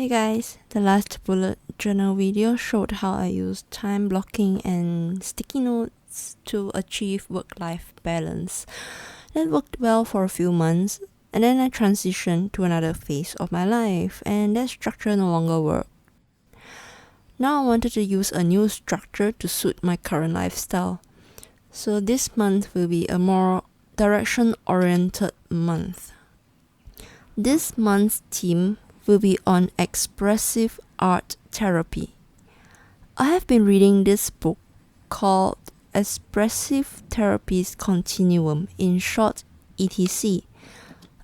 Hey guys, the last bullet journal video showed how I used time blocking and sticky notes to achieve work-life balance. That worked well for a few months, and then I transitioned to another phase of my life, and that structure no longer worked. Now I wanted to use a new structure to suit my current lifestyle. So this month will be a more direction-oriented month. This month's theme will be on Expressive Art Therapy. I have been reading this book called Expressive Therapy's Continuum, in short ETC,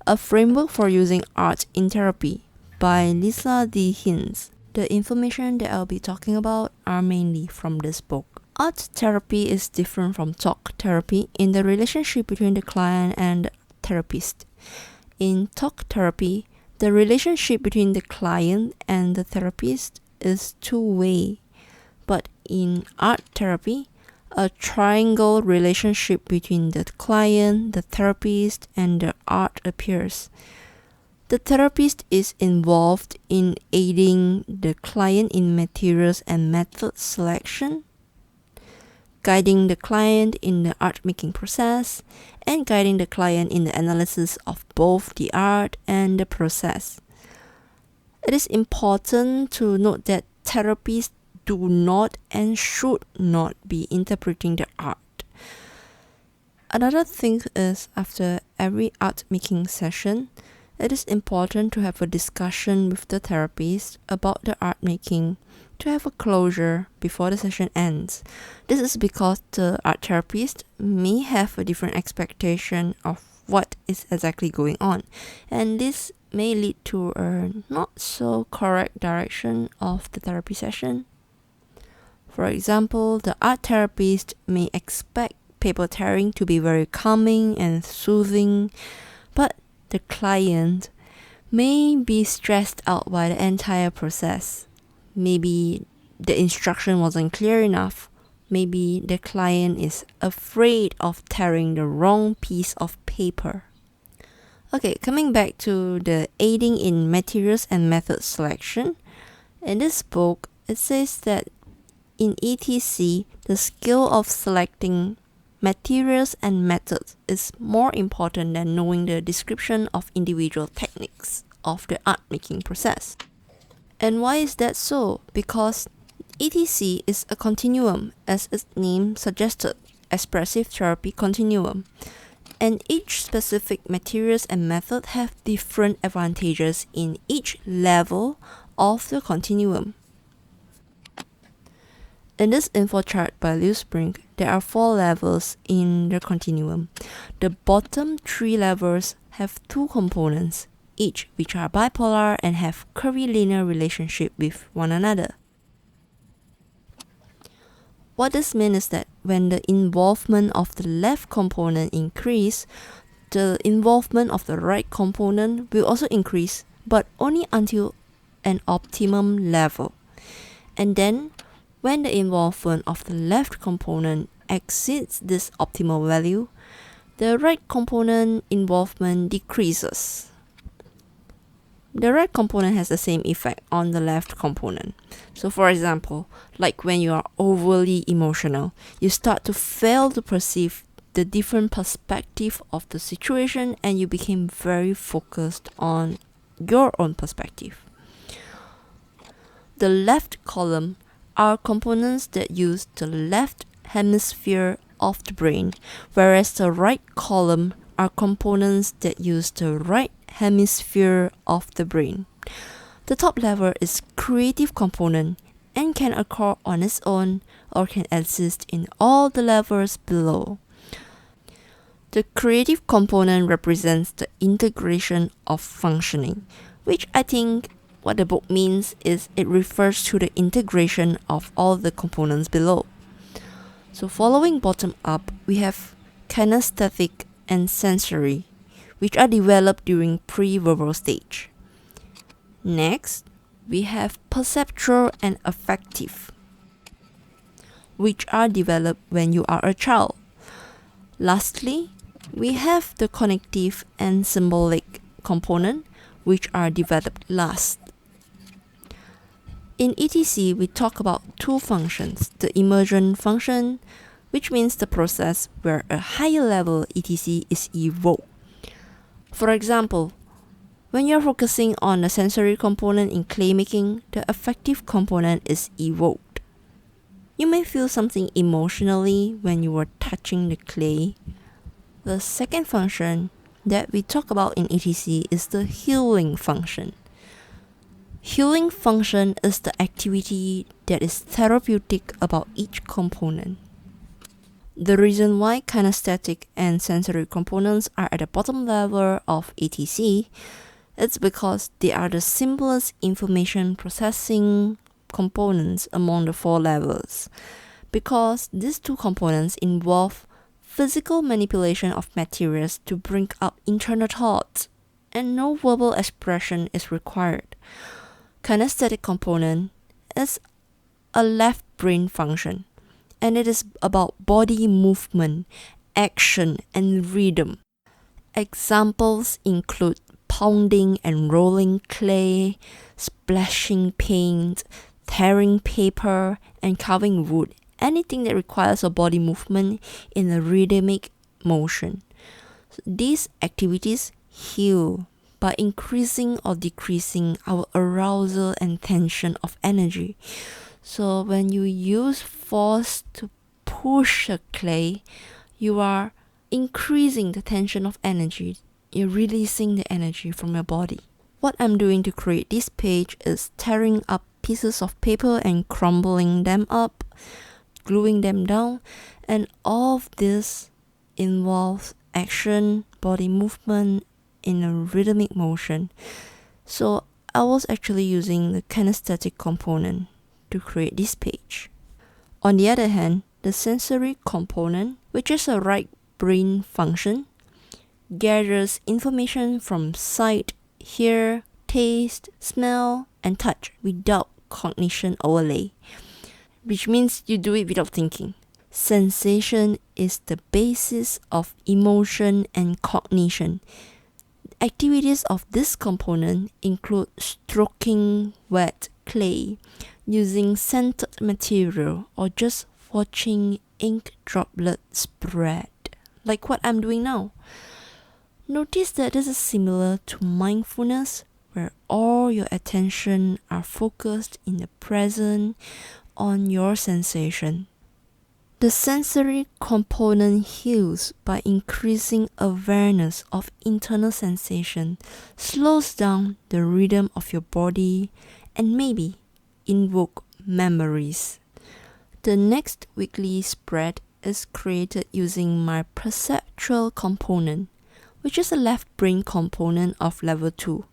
a framework for using art in therapy by Lisa D. Hinz. The information that I'll be talking about are mainly from this book. Art therapy is different from talk therapy in the relationship between the client and the therapist. In talk therapy, the relationship between the client and the therapist is two-way. But in art therapy, a triangle relationship between the client, the therapist, and the art appears. The therapist is involved in aiding the client in materials and method selection, guiding the client in the art-making process, and guiding the client in the analysis of both the art and the process. It is important to note that therapists do not and should not be interpreting the art. Another thing is, after every art-making session, it is important to have a discussion with the therapist about the art making to have a closure before the session ends. This is because the art therapist may have a different expectation of what is exactly going on, and this may lead to a not so correct direction of the therapy session. For example, the art therapist may expect paper tearing to be very calming and soothing, but the client may be stressed out by the entire process. Maybe the instruction wasn't clear enough. Maybe the client is afraid of tearing the wrong piece of paper. Okay, coming back to the aiding in materials and method selection. In this book, it says that in ETC, the skill of selecting materials and methods is more important than knowing the description of individual techniques of the art-making process. And why is that so? Because ETC is a continuum, as its name suggested, Expressive Therapy Continuum. And each specific materials and method have different advantages in each level of the continuum. In this info chart by Liu Spring, there are 4 levels in the continuum. The bottom 3 levels have 2 components, each which are bipolar and have curvilinear relationship with one another. What this means is that when the involvement of the left component increase, the involvement of the right component will also increase, but only until an optimum level. And then, when the involvement of the left component exceeds this optimal value, the right component involvement decreases. The right component has the same effect on the left component. So for example, like when you are overly emotional, you start to fail to perceive the different perspective of the situation and you became very focused on your own perspective. The left column are components that use the left hemisphere of the brain, whereas the right column are components that use the right hemisphere of the brain. The top level is creative component and can occur on its own or can exist in all the levels below. The creative component represents the integration of functioning, which I think what the book means is it refers to the integration of all the components below. So following bottom up, we have kinesthetic and sensory, which are developed during pre-verbal stage. Next, we have perceptual and affective, which are developed when you are a child. Lastly, we have the cognitive and symbolic component, which are developed last. In ETC, we talk about two functions, the emergent function, which means the process where a higher level ETC is evoked. For example, when you're focusing on the sensory component in clay making, the affective component is evoked. You may feel something emotionally when you are touching the clay. The second function that we talk about in ETC is the healing function. Healing function is the activity that is therapeutic about each component. The reason why kinesthetic and sensory components are at the bottom level of ETC is because they are the simplest information processing components among the 4 levels. Because these 2 components involve physical manipulation of materials to bring up internal thoughts, and no verbal expression is required. Kinesthetic component is a left brain function, and it is about body movement, action, and rhythm. Examples include pounding and rolling clay, splashing paint, tearing paper, and carving wood. Anything that requires a body movement in a rhythmic motion. So these activities heal by increasing or decreasing our arousal and tension of energy. So when you use force to push a clay, you are increasing the tension of energy. You're releasing the energy from your body. What I'm doing to create this page is tearing up pieces of paper and crumbling them up, gluing them down, and all of this involves action, body movement in a rhythmic motion. So I was actually using the kinesthetic component to create this page. On the other hand, the sensory component, which is a right brain function, gathers information from sight, hear, taste, smell, and touch without cognition overlay, which means you do it without thinking. Sensation is the basis of emotion and cognition. Activities of this component include stroking wet clay, using scented material, or just watching ink droplets spread, like what I'm doing now. Notice that this is similar to mindfulness, where all your attention are focused in the present on your sensation. The sensory component heals by increasing awareness of internal sensation, slows down the rhythm of your body, and maybe invoke memories. The next weekly spread is created using my perceptual component, which is a left brain component of level 2.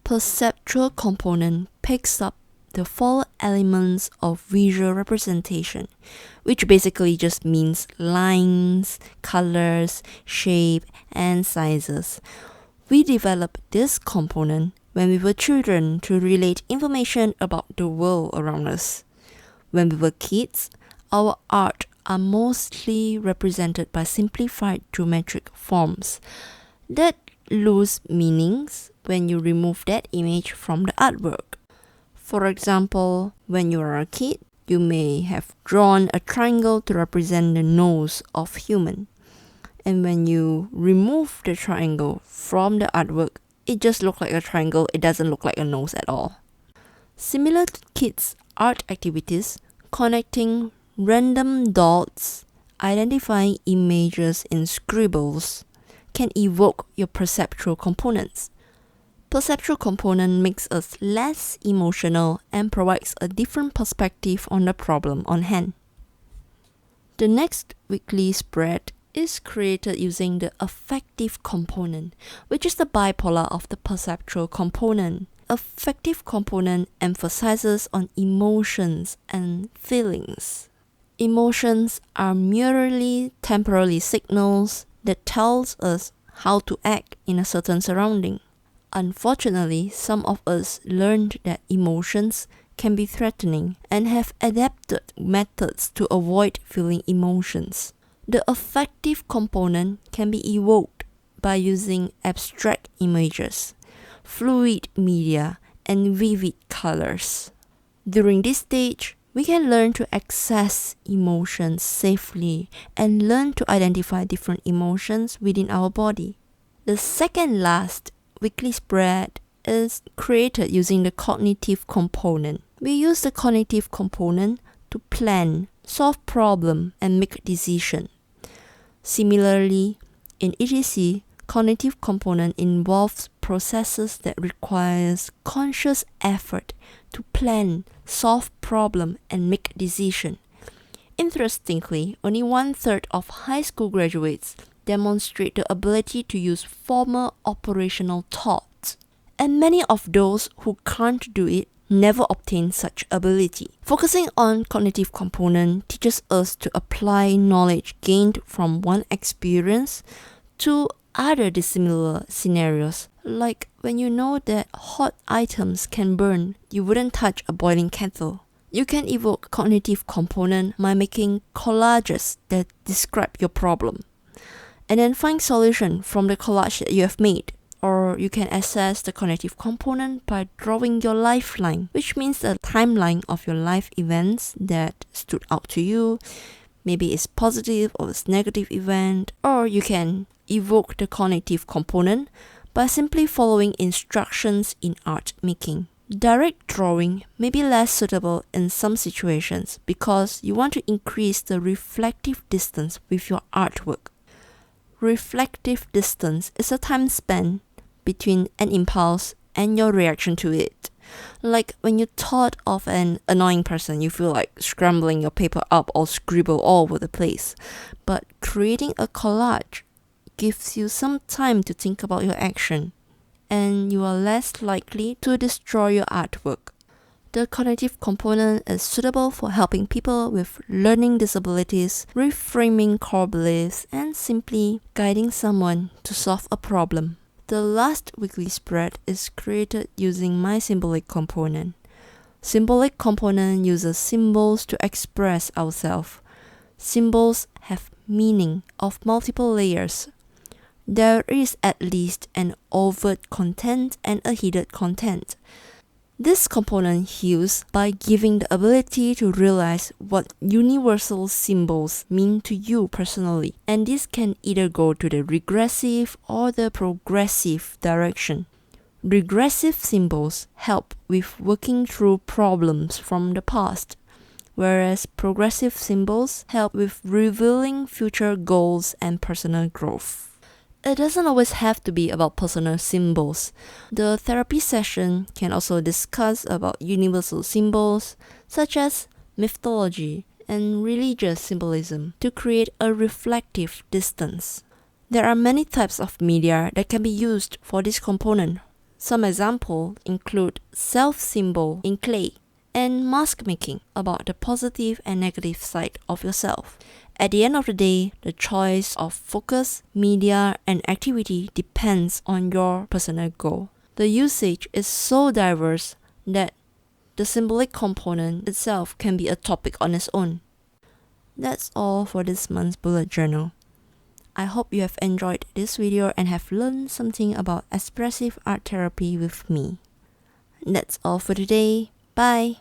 Perceptual component picks up the 4 elements of visual representation, which basically just means lines, colors, shape, and sizes. We developed this component when we were children to relate information about the world around us. When we were kids, our art are mostly represented by simplified geometric forms that lose meanings when you remove that image from the artwork. For example, when you are a kid, you may have drawn a triangle to represent the nose of human. And when you remove the triangle from the artwork, it just looks like a triangle, it doesn't look like a nose at all. Similar to kids' art activities, connecting random dots, identifying images in scribbles, can evoke your perceptual components. Perceptual component makes us less emotional and provides a different perspective on the problem on hand. The next weekly spread is created using the affective component, which is the bipolar of the perceptual component. Affective component emphasizes on emotions and feelings. Emotions are merely temporary signals that tells us how to act in a certain surrounding. Unfortunately, some of us learned that emotions can be threatening and have adapted methods to avoid feeling emotions. The affective component can be evoked by using abstract images, fluid media, and vivid colors. During this stage, we can learn to access emotions safely and learn to identify different emotions within our body. The second last weekly spread is created using the cognitive component. We use the cognitive component to plan, solve problems, and make decisions. Similarly, in ETC, cognitive component involves processes that requires conscious effort to plan, solve problem, and make decision. Interestingly, only 1/3 of high school graduates demonstrate the ability to use formal operational thought, and many of those who can't do it never obtain such ability. Focusing on cognitive component teaches us to apply knowledge gained from one experience to other dissimilar scenarios. Like when you know that hot items can burn, you wouldn't touch a boiling kettle. You can evoke cognitive component by making collages that describe your problem, and then find solution from the collage that you have made. Or you can assess the cognitive component by drawing your lifeline, which means the timeline of your life events that stood out to you. Maybe it's positive or it's negative event. Or you can evoke the cognitive component by simply following instructions in art making. Direct drawing may be less suitable in some situations because you want to increase the reflective distance with your artwork. Reflective distance is a time span between an impulse and your reaction to it. Like when you thought of an annoying person, you feel like scrambling your paper up or scribble all over the place. But creating a collage gives you some time to think about your action, and you are less likely to destroy your artwork. The cognitive component is suitable for helping people with learning disabilities, reframing core beliefs, and simply guiding someone to solve a problem. The last weekly spread is created using my symbolic component. Symbolic component uses symbols to express ourselves. Symbols have meaning of multiple layers. There is at least an overt content and a hidden content. This component heals by giving the ability to realize what universal symbols mean to you personally, and this can either go to the regressive or the progressive direction. Regressive symbols help with working through problems from the past, whereas progressive symbols help with revealing future goals and personal growth. It doesn't always have to be about personal symbols. The therapy session can also discuss about universal symbols, such as mythology and religious symbolism, to create a reflective distance. There are many types of media that can be used for this component. Some examples include self-symbol in clay and mask making about the positive and negative side of yourself. At the end of the day, the choice of focus, media, and activity depends on your personal goal. The usage is so diverse that the symbolic component itself can be a topic on its own. That's all for this month's bullet journal. I hope you have enjoyed this video and have learned something about expressive art therapy with me. That's all for today. Bye!